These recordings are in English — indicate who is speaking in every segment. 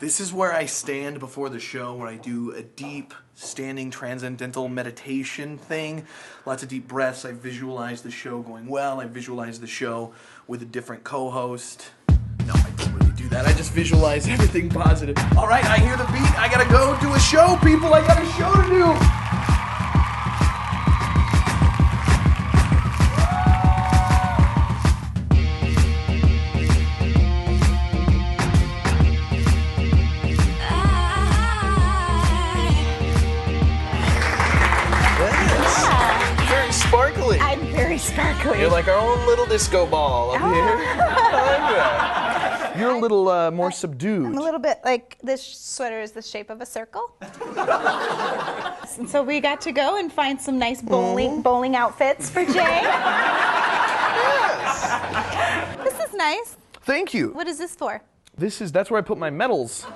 Speaker 1: This is where I stand before the show, where I do a deep, standing, transcendental meditation thing. Lots of deep breaths. I visualize the show going well. I visualize the show with a different co-host. No, I don't really do that. I just visualize everything positive. All right, I hear the beat. I gotta go do a show, people. I got a show to do. Sparkly.
Speaker 2: I'm very sparkly.
Speaker 1: You're like our own little disco ball up here. I like that. You're a little more subdued.
Speaker 2: I'm a little bit like this sweater is the shape of a circle. And so we got to go and find some nice bowling outfits for Jay.
Speaker 1: Yes.
Speaker 2: This is nice.
Speaker 1: Thank you.
Speaker 2: What is this for?
Speaker 1: That's where I put my medals.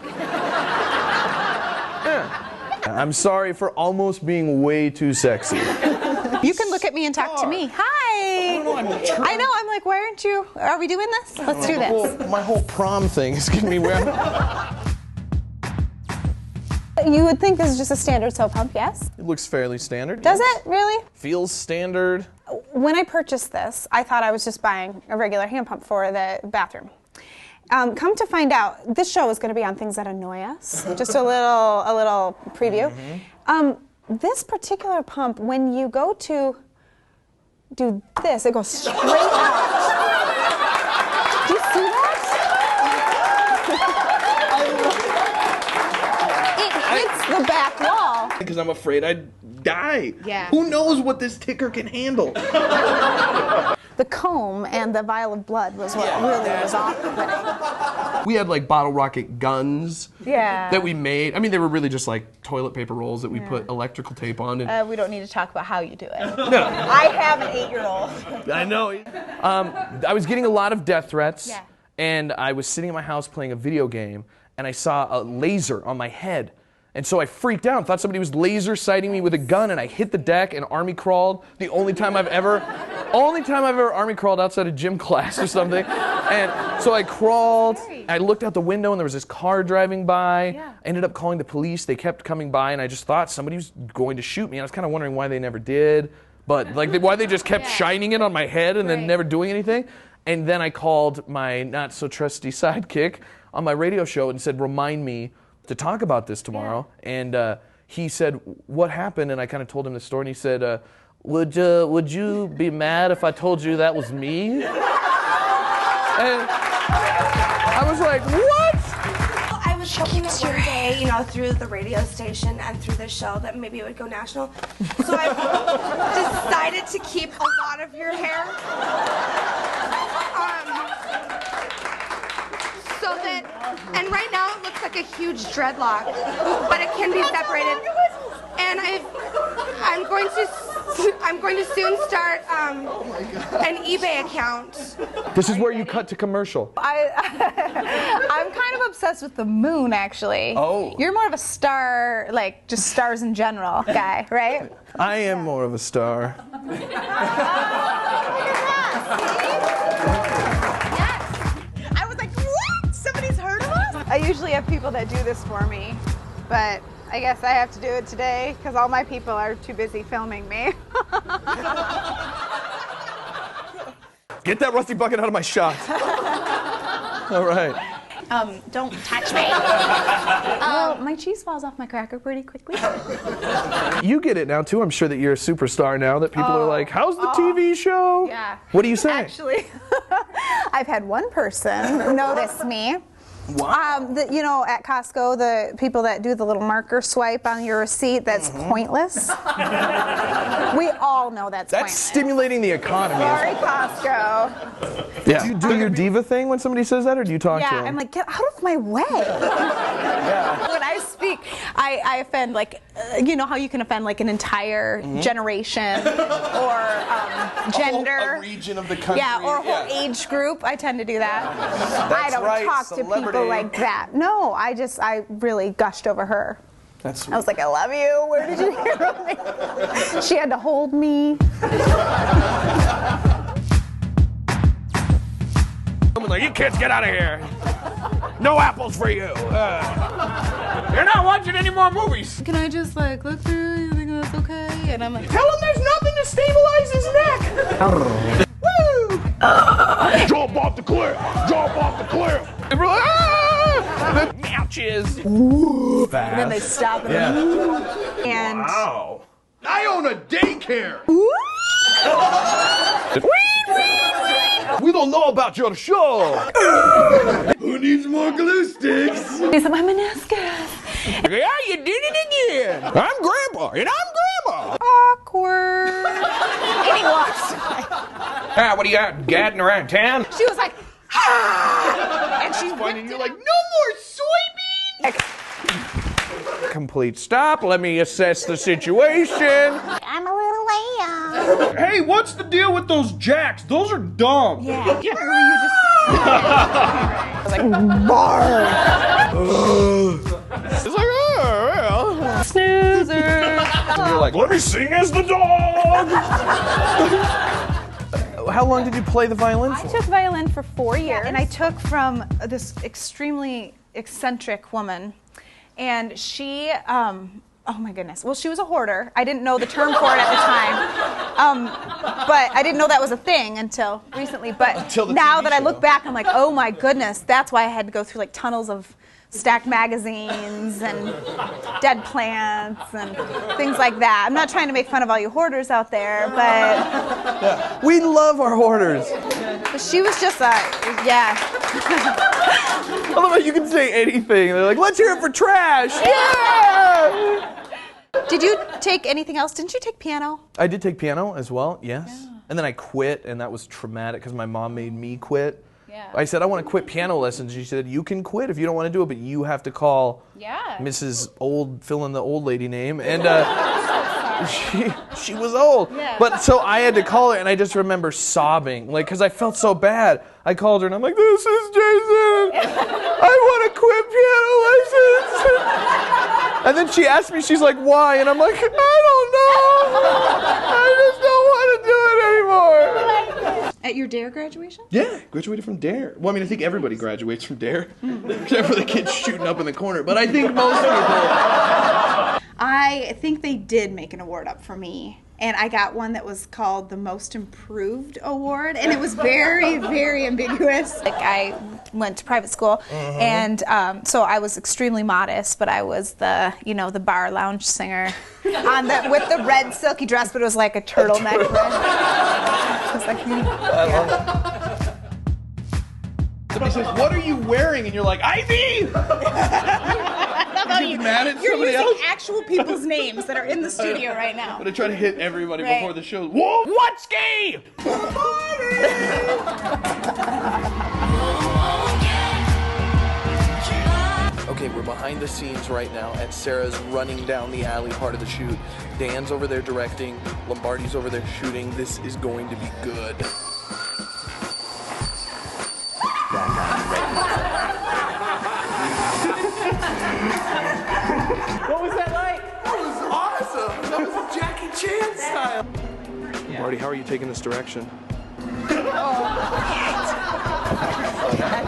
Speaker 1: Yeah. I'm sorry for almost being way too sexy.
Speaker 2: You can look at me and talk to me. Hi. I know. I'm like, why aren't you? Are we doing this? Let's do this.
Speaker 1: My whole prom thing is getting me weird.
Speaker 2: You would think this is just a standard soap pump, yes?
Speaker 1: It looks fairly standard.
Speaker 2: Does it really?
Speaker 1: Feels standard.
Speaker 2: When I purchased this, I thought I was just buying a regular hand pump for the bathroom. Come to find out, this show is going to be on things that annoy us. Just a little preview. This particular pump, when you go to do this, it goes straight out. Do you see that? It hits the back wall.
Speaker 1: Because I'm afraid I'd die.
Speaker 2: Yeah.
Speaker 1: Who knows what this ticker can handle?
Speaker 2: The comb and the vial of blood was what really was off-putting.
Speaker 3: We had like bottle rocket guns that we made. I mean, they were really just like toilet paper rolls that we put electrical tape on. And
Speaker 2: We don't need to talk about how you do it.
Speaker 3: no.
Speaker 2: I have an 8-year-old.
Speaker 3: I know. I was getting a lot of death threats,
Speaker 2: Yeah.
Speaker 3: and I was sitting in my house playing a video game, and I saw a laser on my head. And so I freaked out and thought somebody was laser sighting me with a gun, and I hit the deck and army crawled. The only time I've ever army crawled outside of gym class or something. And so I crawled, I looked out the window and there was this car driving by.
Speaker 2: Yeah.
Speaker 3: I ended up calling the police. They kept coming by and I just thought somebody was going to shoot me. And I was kind of wondering why they never did. But like why they just kept shining it on my head and then never doing anything. And then I called my not so trusty sidekick on my radio show and said, remind me to talk about this tomorrow. And he said, what happened? And I kind of told him the story and he said, would you be mad if I told you that was me? And I was like, what?
Speaker 4: I was hoping that one day, you know, through the radio station and through the show that maybe it would go national. So I decided to keep a lot of your hair. So that, and right now it looks like a huge dreadlock, but it can be separated. And I'm going to soon start an eBay account.
Speaker 3: This is where you cut to commercial.
Speaker 2: I'm kind of obsessed with the moon, actually.
Speaker 3: Oh.
Speaker 2: You're more of a star, like just stars in general guy, right?
Speaker 1: I am more of a star.
Speaker 2: I was like, what? Somebody's heard of us? I usually have people that do this for me, but I guess I have to do it today because all my people are too busy filming me.
Speaker 1: Get that rusty bucket out of my shot. All right.
Speaker 2: Don't touch me. My cheese falls off my cracker pretty quickly.
Speaker 1: You get it now too. I'm sure that you're a superstar now. That people are like, "How's the TV show?"
Speaker 2: Yeah.
Speaker 1: What do you say?
Speaker 2: Actually, I've had one person notice me.
Speaker 1: Wow.
Speaker 2: You know, at Costco, the people that do the little marker swipe on your receipt, that's pointless. We all know that's pointless.
Speaker 1: Stimulating the economy.
Speaker 2: Sorry, Costco.
Speaker 1: Yeah. Do you do your diva thing when somebody says that, or do you talk to them?
Speaker 2: Yeah, I'm like, get out of my way. When I speak, I offend, like, you know how you can offend like an entire generation or gender.
Speaker 1: A region of the country.
Speaker 2: Yeah, or a whole age group. I tend to do that. I don't talk to people like that. No, I really gushed over her.
Speaker 1: That's
Speaker 2: I was like, I love you. Where did you hear of me? She had to hold me.
Speaker 3: I'm like, you kids, get out of here. No apples for you. You're not watching any more movies.
Speaker 5: Can I just like look through? You think that's okay? And I'm like,
Speaker 3: Tell him there's nothing to stabilize his neck. Woo! Jump off the cliff. Jump off the cliff. And we're like, ah! The ouches. Fast.
Speaker 5: and then they stop and
Speaker 2: And
Speaker 3: Wow. I own a daycare. We don't know about your show. Who needs more glue sticks?
Speaker 5: these are my meniscus.
Speaker 3: Yeah, you did it again. I'm Grandpa, and I'm Grandma.
Speaker 2: awkward. And he walks away.
Speaker 3: Ah, what are you out gadding around town?
Speaker 2: She was like, ah! And she
Speaker 3: And you're like, no more soybeans. Complete stop. Let me assess the situation.
Speaker 2: I'm a little lamb.
Speaker 6: Hey, what's the deal with those jacks? Those are dumb.
Speaker 2: Yeah. I was like, bark.
Speaker 3: It's like, oh, well.
Speaker 5: Snoozer.
Speaker 3: And you're like, let me sing as the dog. How long did you play the violin
Speaker 2: I
Speaker 3: for?
Speaker 2: took violin for 4 years.
Speaker 5: And I took from this extremely eccentric woman, and she, oh my goodness. Well, she was a hoarder. I didn't know the term for it at the time, but I didn't know that was a thing until recently. But
Speaker 3: Until the
Speaker 5: now
Speaker 3: TV
Speaker 5: that I look
Speaker 3: show.
Speaker 5: back, I'm like, oh my goodness. That's why I had to go through like tunnels of stacked magazines and dead plants and things like that. I'm not trying to make fun of all you hoarders out there, but
Speaker 3: We love our hoarders.
Speaker 5: she was just a, yeah.
Speaker 3: I love how you can say anything. They're like, let's hear it for trash. Yeah!
Speaker 5: Did you take anything else? Didn't you take piano?
Speaker 3: I did take piano as well, yes. And then I quit, and that was traumatic because my mom made me quit.
Speaker 5: Yeah.
Speaker 3: I said, I want to quit piano lessons. She said, you can quit if you don't want to do it, but you have to call
Speaker 5: Yeah.
Speaker 3: Mrs. Old, fill in the old lady name. And she was old.
Speaker 5: Yeah.
Speaker 3: But so I had to call her, and I just remember sobbing, like, because I felt so bad. I called her, and I'm like, this is Jason. I want to quit piano lessons. And then she asked me, she's like, why? And I'm like, I don't know. I just don't want to do it anymore.
Speaker 5: At your DARE graduation?
Speaker 3: Yeah, graduated from DARE. Well, I mean, I think everybody graduates from DARE, except for the kids shooting up in the corner. But I think most people.
Speaker 5: I think they did make an award up for me. And I got one that was called the Most Improved Award. And it was very, very ambiguous. Like, I went to private school, and so I was extremely modest, but I was the, the bar lounge singer with the red silky dress, but it was like a turtleneck. It was like,
Speaker 3: Somebody says, what are you wearing? And you're like, Ivy! You mad at
Speaker 5: You're
Speaker 3: somebody
Speaker 5: using
Speaker 3: else?
Speaker 5: actual people's names that are in the studio right now.
Speaker 3: But I try to hit everybody
Speaker 5: Right.
Speaker 3: before the show. Whoa, what's gay? Okay, we're behind the scenes right now at Sarah's running down the alley part of the shoot. Dan's over there directing, Lombardi's over there shooting. This is going to be good. What was that like? That was awesome. That was Jackie Chan style. Lombardi, how are you taking this direction?
Speaker 2: That's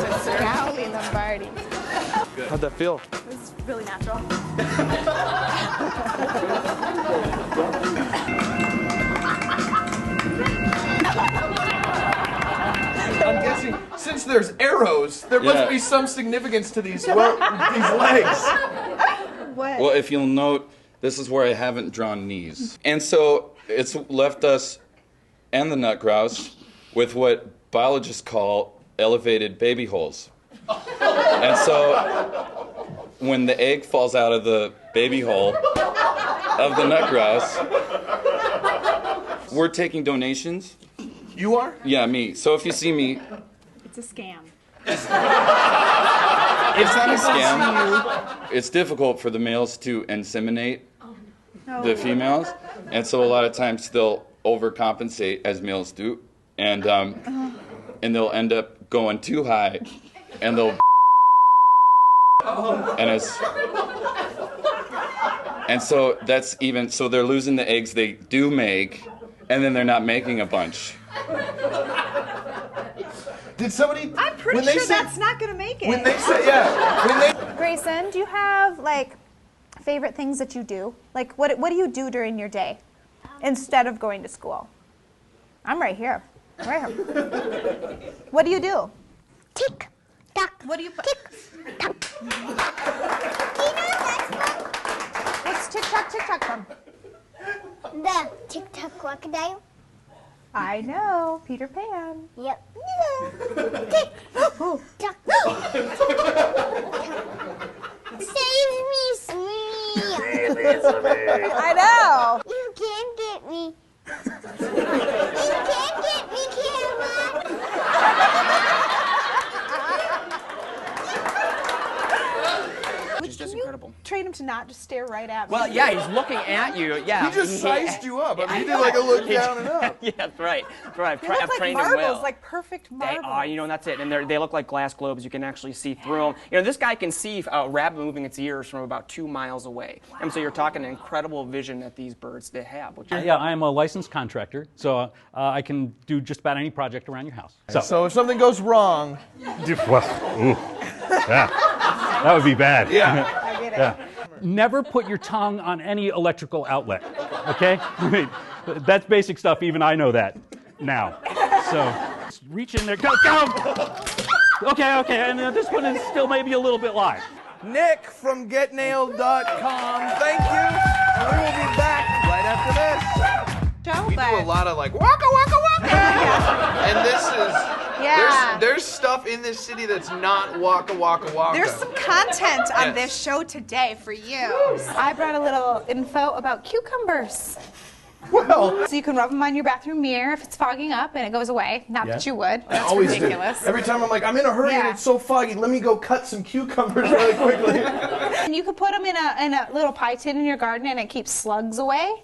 Speaker 2: a Scowly Lombardi.
Speaker 3: How'd that feel?
Speaker 2: It was really natural.
Speaker 3: I'm guessing since there's arrows, there must be some significance to these legs.
Speaker 7: Well, if you'll note, this is where I haven't drawn knees. And so it's left us and the nut grouse with what biologists call elevated baby holes. And so when the egg falls out of the baby hole of the nut grouse, we're taking donations.
Speaker 3: You are?
Speaker 7: Yeah, me. So if you see me,
Speaker 2: It's a scam.
Speaker 7: it's not a scam. It's difficult for the males to inseminate the females, and so a lot of times they'll overcompensate as males do, and they'll end up going too high, and they'll and so that's even so they're losing the eggs they do make, and then they're not making a bunch.
Speaker 1: Did somebody?
Speaker 5: I'm pretty sure that's not gonna make it.
Speaker 1: When they say, yeah. When they.
Speaker 2: Grayson, do you have like favorite things that you do? Like what do you do during your day instead of going to school? I'm right here. Right here. What do you do?
Speaker 8: Tick tock.
Speaker 2: What do you put?
Speaker 8: Tick tock.
Speaker 2: What's tick tock from?
Speaker 8: The tick tock crocodile.
Speaker 2: I know, Peter Pan.
Speaker 8: Yep. Tick tock. Save me, sweetie.
Speaker 2: I know.
Speaker 8: You can't get me. You can't get me, camera.
Speaker 9: She's just incredible.
Speaker 2: Train him to not just stare right at me.
Speaker 9: Well, yeah, he's looking at you. Yeah.
Speaker 1: He just sized you up. I mean, he did like a look down and up.
Speaker 9: Yeah, that's right. Right.
Speaker 2: They look
Speaker 9: I've
Speaker 2: like
Speaker 9: trained him
Speaker 2: marbles,
Speaker 9: well.
Speaker 2: like perfect marbles.
Speaker 9: They are, and that's it. And they look like glass globes. You can actually see through them. This guy can see a rabbit moving its ears from about 2 miles away. Wow. And so you're talking incredible vision that these birds they have.
Speaker 10: Yeah, I'm a licensed contractor, so I can do just about any project around your house.
Speaker 1: So if something goes wrong,
Speaker 10: that would be bad.
Speaker 1: Yeah.
Speaker 2: I get it.
Speaker 10: Yeah. Never put your tongue on any electrical outlet, okay? I mean, that's basic stuff, even I know that now. So, reach in there, go! Okay, and this one is still maybe a little bit live.
Speaker 1: Nick from GetNailed.com. Thank you. And we will be back right after this. We do a lot of like waka waka waka, and this is there's stuff in this city that's not waka waka waka.
Speaker 5: There's some content on this show today for you.
Speaker 2: I brought a little info about cucumbers.
Speaker 1: Well,
Speaker 2: So you can rub them on your bathroom mirror if it's fogging up and it goes away. Not that you would.
Speaker 1: I
Speaker 2: That's
Speaker 1: always
Speaker 2: ridiculous.
Speaker 1: do. Every time I'm like, I'm in a hurry and
Speaker 2: Yeah.
Speaker 1: it's so foggy. Let me go cut some cucumbers really quickly.
Speaker 2: And you could put them in a little pie tin in your garden and it keeps slugs away.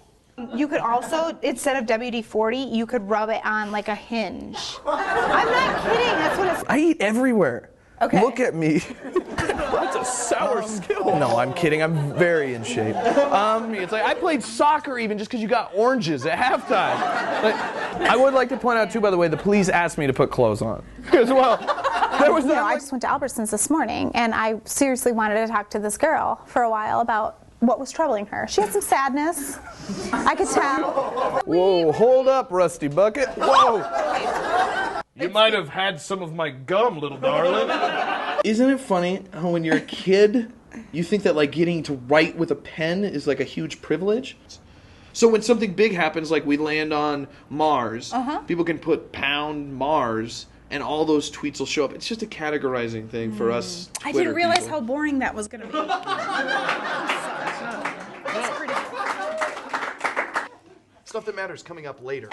Speaker 2: You could also, instead of WD-40, you could rub it on like a hinge. I'm not kidding. That's what it's.
Speaker 3: I eat everywhere.
Speaker 2: Okay.
Speaker 3: Look at me. That's a sour skill. No, I'm kidding. I'm very in shape. It's like I played soccer even just because you got oranges at halftime. Like, I would like to point out too, by the way, the police asked me to put clothes on as well. There was
Speaker 2: I just went to Albertsons this morning and I seriously wanted to talk to this girl for a while about what was troubling her. She had some sadness. I could tell.
Speaker 3: Whoa, hold up, Rusty Bucket. Whoa.
Speaker 6: You might have had some of my gum, little darling.
Speaker 1: Isn't it funny how when you're a kid, you think that like getting to write with a pen is like a huge privilege? So when something big happens, like we land on Mars, people can put pound Mars, and all those tweets will show up. It's just a categorizing thing for us.
Speaker 5: I
Speaker 1: Twitter
Speaker 5: didn't realize
Speaker 1: people.
Speaker 5: how boring that was going to be. That's pretty
Speaker 1: Stuff that matters coming up later.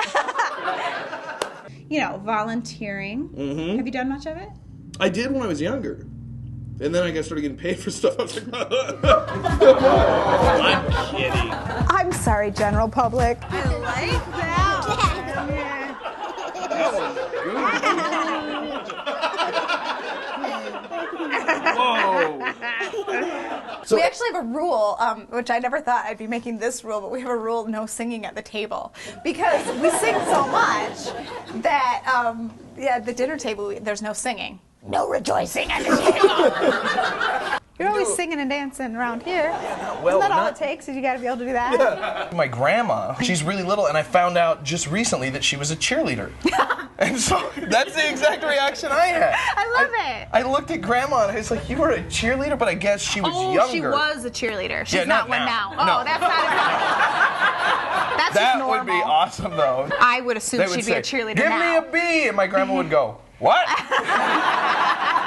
Speaker 5: volunteering. Have you done much of it?
Speaker 1: I did when I was younger. And then I started getting paid for stuff. I was like, I'm kidding.
Speaker 2: I'm sorry, general public.
Speaker 5: I like that.
Speaker 1: So,
Speaker 5: we actually have a rule, which I never thought I'd be making this rule, but we have a rule: no singing at the table, because we sing so much that at the dinner table there's no singing. No rejoicing at the table.
Speaker 2: You're always singing and dancing around here.
Speaker 1: well,
Speaker 2: Isn't that all it takes? Is you got to be able to do that?
Speaker 1: my grandma, she's really little, and I found out just recently that she was a cheerleader. And so that's the exact reaction I had.
Speaker 2: I love it.
Speaker 1: I looked at grandma and I was like, you were a cheerleader? But I guess she was younger.
Speaker 5: She was a cheerleader. She's
Speaker 1: Yeah,
Speaker 5: not
Speaker 1: not
Speaker 5: one
Speaker 1: now.
Speaker 5: now.
Speaker 1: No.
Speaker 5: Oh, that's not enough. That's just
Speaker 1: That
Speaker 5: normal.
Speaker 1: would be awesome, though.
Speaker 5: I would assume
Speaker 1: They would
Speaker 5: she'd
Speaker 1: say,
Speaker 5: be a cheerleader
Speaker 1: give
Speaker 5: now.
Speaker 1: me a B, and my grandma would go, what?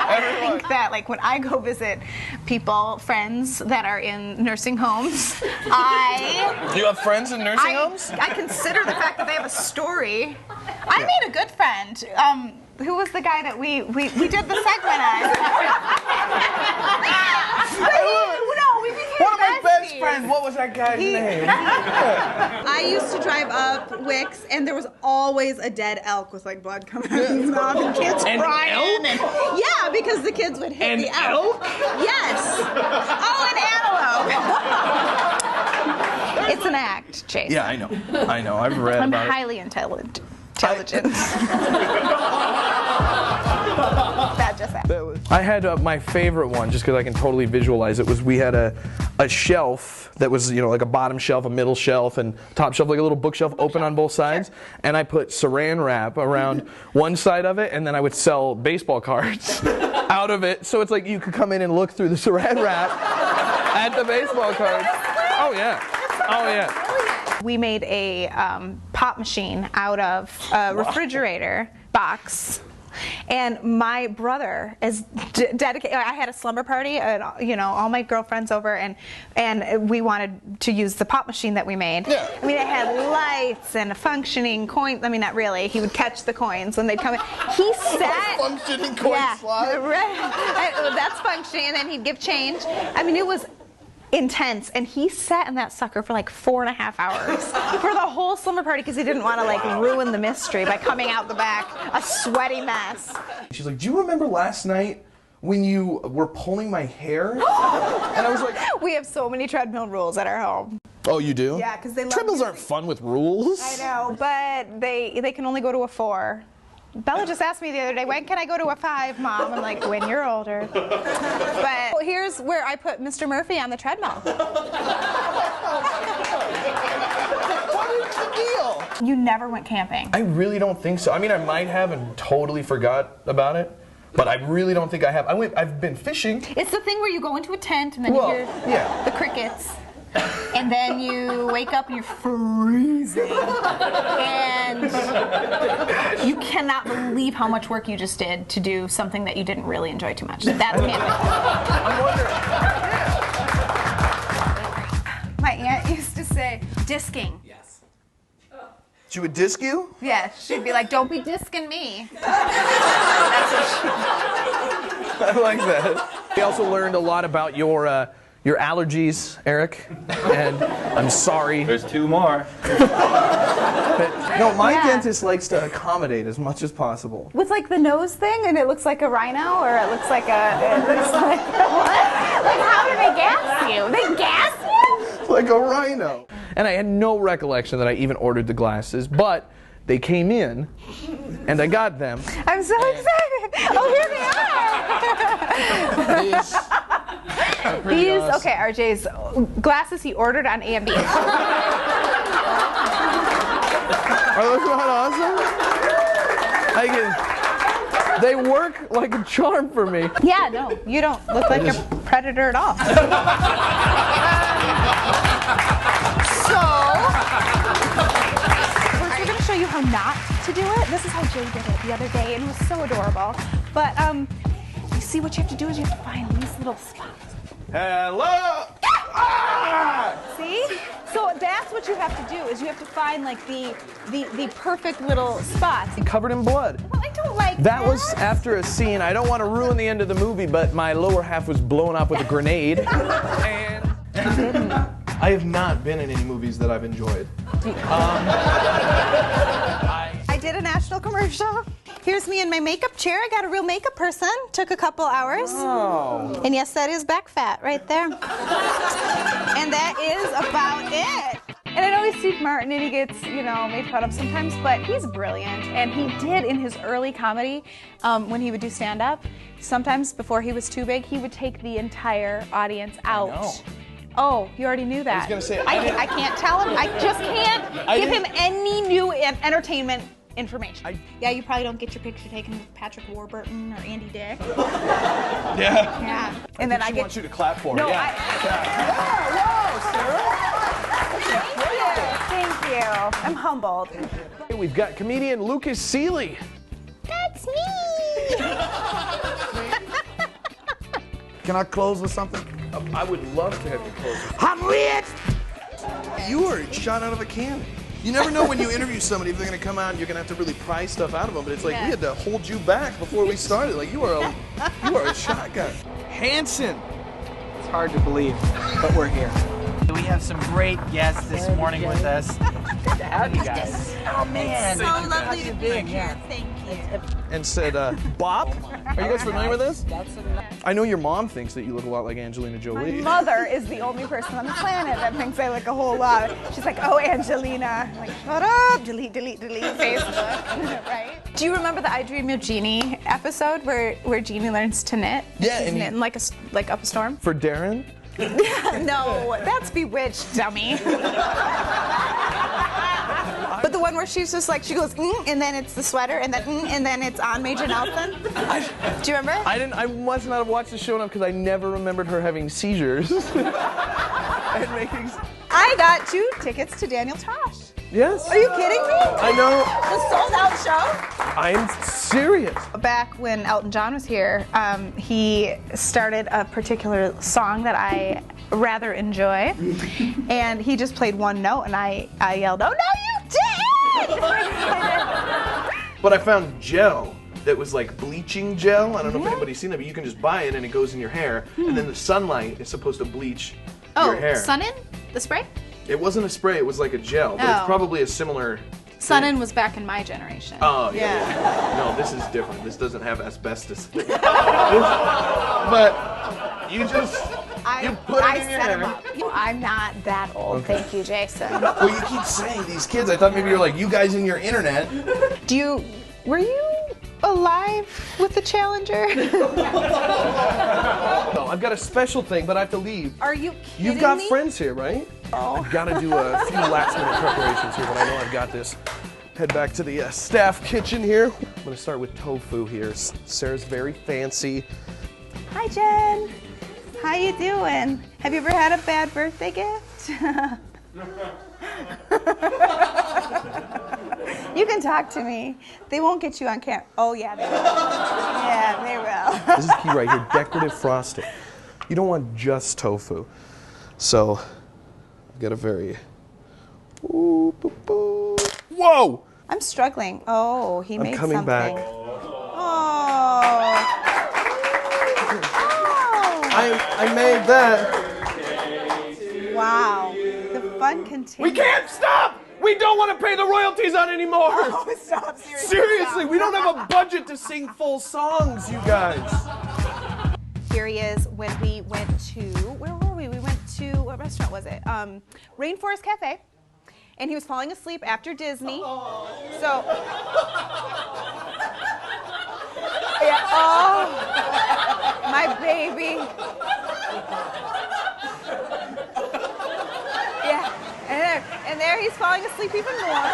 Speaker 5: I think that, like, when I go visit people, friends that are in nursing homes,
Speaker 1: Do you have friends in nursing homes?
Speaker 5: I consider the fact that they have a story. I made a good friend. Who was the guy that we did the segment on? We became
Speaker 1: One of my best
Speaker 5: besties.
Speaker 1: friends, what was that guy's name?
Speaker 5: I used to drive up Wicks, and there was always a dead elk with like blood coming out of his mouth, and kids crying.
Speaker 6: elk?
Speaker 5: And, yeah, because the kids would hit the elk. Yes. Oh, an antelope.
Speaker 2: It's an act, Chase.
Speaker 1: Yeah, I know. I've read
Speaker 2: I'm
Speaker 1: about it.
Speaker 2: highly intelligent. That just happened.
Speaker 3: I had my favorite one, just because I can totally visualize it, was we had a shelf that was, like a bottom shelf, a middle shelf, and top shelf, like a little bookshelf open on both sides. Sure. And I put saran wrap around one side of it, and then I would sell baseball cards out of it. So it's like you could come in and look through the saran wrap at the baseball cards. Oh, yeah. Oh, yeah.
Speaker 2: We made a pop machine out of a refrigerator box. And my brother is dedicated. I had a slumber party, and all my girlfriends over, and we wanted to use the pop machine that we made. Yeah. I mean, it had lights and a functioning coin. I mean, not really. He would catch the coins when they'd come in. He sat.
Speaker 1: Functioning coin slide.
Speaker 2: That's functioning, and then he'd give change. I mean, it was intense, and he sat in that sucker for like 4.5 hours for the whole slumber party because he didn't want to ruin the mystery by coming out the back a sweaty mess.
Speaker 3: She's like, do you remember last night when you were pulling my hair? And I was like,
Speaker 2: we have so many treadmill rules at our home.
Speaker 3: Oh, you do?
Speaker 2: Yeah, because they love
Speaker 3: treadmills aren't fun with rules.
Speaker 2: I know, but they can only go to a 4. Bella just asked me the other day, when can I go to a 5, Mom? I'm like, when you're older. But here's where I put Mr. Murphy on the treadmill.
Speaker 1: What is the deal?
Speaker 2: You never went camping.
Speaker 3: I really don't think so. I mean, I might have and totally forgot about it, but I really don't think I have. I've been fishing.
Speaker 2: It's the thing where you go into a tent and then you hear the crickets. And then you wake up and you're freezing. And you cannot believe how much work you just did to do something that you didn't really enjoy too much. That's camping.
Speaker 3: I'm wondering.
Speaker 2: My aunt used to say, disking.
Speaker 1: Yes. She would disc you?
Speaker 2: Yeah, she'd be like, don't be disking me.
Speaker 3: That's what she... I like that. We also learned a lot about your allergies, Eric, and I'm sorry.
Speaker 7: There's 2 more.
Speaker 3: No, my dentist likes to accommodate as much as possible.
Speaker 2: With the nose thing, and it looks like a rhino, or it looks like what? Like, how do they gas you? They gas you?
Speaker 3: Like a rhino. And I had no recollection that I even ordered the glasses, but they came in, and I got them.
Speaker 2: I'm so excited. Oh, here they are. These
Speaker 3: awesome.
Speaker 2: Okay, RJ's glasses he ordered on Andy.
Speaker 3: Are those not awesome? They work like a charm for me.
Speaker 2: Yeah, no, you don't look like a predator at all. So, first we're going to show you how not to do it. This is how Jay did it the other day, and it was so adorable. But you see, what you have to do is you have to find these little spots.
Speaker 3: Hello!
Speaker 2: See? So that's what you have to do, is you have to find the perfect little spots.
Speaker 3: Covered in blood.
Speaker 2: Well, I don't like
Speaker 3: that. That was after a scene. I don't want to ruin the end of the movie, but my lower half was blown up with a grenade. And I have not been in any movies that I've enjoyed.
Speaker 2: I did a national commercial. Here's me in my makeup chair. I got a real makeup person. Took a couple hours.
Speaker 3: Oh.
Speaker 2: And yes, that is back fat right there. And that is about it. And I know he's Steve Martin and he gets, made fun of sometimes, but he's brilliant. And he did in his early comedy, when he would do stand-up, sometimes before he was too big, he would take the entire audience out.
Speaker 3: I know.
Speaker 2: Oh, you already knew that.
Speaker 3: I was going to say,
Speaker 2: I can't tell him. I just can't give him any new entertainment information. Yeah, you probably don't get your picture taken with Patrick Warburton or Andy Dick. Yeah. And then I
Speaker 3: want you to clap for
Speaker 2: no,
Speaker 3: her.
Speaker 2: Yeah. Thank you. I'm humbled.
Speaker 3: We've got comedian Lucas Seeley.
Speaker 8: That's me.
Speaker 11: Can I close with something?
Speaker 3: I would love to have you close.
Speaker 11: I'm rich!
Speaker 1: You are shot out of a cannon. You never know when you interview somebody if they're going to come out and you're going to have to really pry stuff out of them. But it's like we had to hold you back before we started. Like you are a shotgun. Hanson.
Speaker 12: It's hard to believe, but we're here. We have some great guests this morning with us. Good to have you guys. Oh man,
Speaker 5: so lovely to be here. Thank you.
Speaker 3: And said, Bop? Are you guys familiar with this? I know your mom thinks that you look a lot like Angelina Jolie.
Speaker 2: My mother is the only person on the planet that thinks I look a whole lot. She's like, oh, Angelina. I'm like, shut up. Delete Facebook. Right?
Speaker 5: Do you remember the I Dream of Jeannie episode where Jeannie learns to knit?
Speaker 3: Yeah,
Speaker 5: She's
Speaker 3: and
Speaker 5: knitting like up a storm.
Speaker 3: For Darren?
Speaker 5: No, that's Bewitched, dummy. But the one where she's just like, she goes, and then it's the sweater, and then it's on Major Nelson. Do you remember?
Speaker 3: I must not have watched the show enough because I never remembered her having seizures. And making...
Speaker 5: I got 2 tickets to Daniel Tosh.
Speaker 3: Yes.
Speaker 5: Are you kidding me?
Speaker 3: I know.
Speaker 5: The sold out show?
Speaker 3: I'm serious.
Speaker 5: Back when Elton John was here, he started a particular song that I rather enjoy. And he just played one note, and I yelled, "Oh, no, you did!"
Speaker 1: But I found gel that was like bleaching gel. I don't know if anybody's seen it, but you can just buy it and it goes in your hair. And then the sunlight is supposed to bleach your hair.
Speaker 5: Sun-In? The spray?
Speaker 1: It wasn't a spray, it was like a gel, but it's probably a similar...
Speaker 5: Sun-In was back in my generation.
Speaker 1: Oh, yeah. No, this is different. This doesn't have asbestos. But you just... you put it in your hair.
Speaker 5: I'm not that old, thank you, Jason.
Speaker 1: Well, you keep saying these kids. I thought maybe you're like, you guys in your internet.
Speaker 5: Were you alive with the Challenger?
Speaker 3: No, I've got a special thing, but I have to leave.
Speaker 5: Are you kidding
Speaker 3: You've got
Speaker 5: me?
Speaker 3: friends here, right? Oh. I've got to do a few last-minute preparations here, but I know I've got this. Head back to the staff kitchen here. I'm going to start with tofu here. Sarah's very fancy.
Speaker 5: Hi, Jen. How you doing? Have you ever had a bad birthday gift? You can talk to me. They won't get you on camera. Oh, yeah, they will. Yeah, they will.
Speaker 3: This is key right here, decorative frosting. You don't want just tofu. So, I've got a very... Ooh, boo, boo. Whoa!
Speaker 5: I'm struggling. Oh, he made something.
Speaker 3: I'm coming back.
Speaker 5: Oh.
Speaker 3: I made that.
Speaker 5: Wow. The fun continues.
Speaker 3: We can't stop! We don't want to pay the royalties on anymore!
Speaker 5: Oh, stop,
Speaker 3: Seriously, we don't have a budget to sing full songs, you guys.
Speaker 2: Here he is when we went to, where were we? We went to, what restaurant was it? Rainforest Cafe. And he was falling asleep after Disney. So, yeah, oh, my baby. Yeah, and there he's falling asleep even more.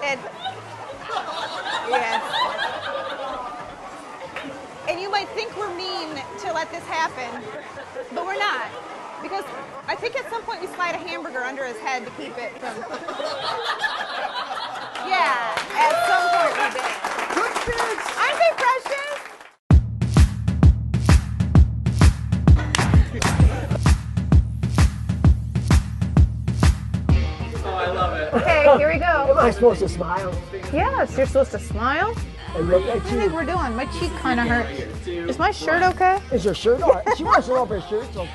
Speaker 2: And, yes. And you might think we're mean to let this happen, but we're not. Because I think at some point we slide a hamburger under his head to keep it from... Yeah, at some point we did. Good kids! Aren't they precious?
Speaker 12: Oh, I love it.
Speaker 2: Okay, here we go.
Speaker 13: Am I supposed to smile?
Speaker 2: Yes, you're supposed to smile.
Speaker 13: And look at
Speaker 2: What do you think we're doing? My cheek kind of hurts. Is my shirt okay?
Speaker 13: Is your shirt all right? She wants to know if her shirt's okay.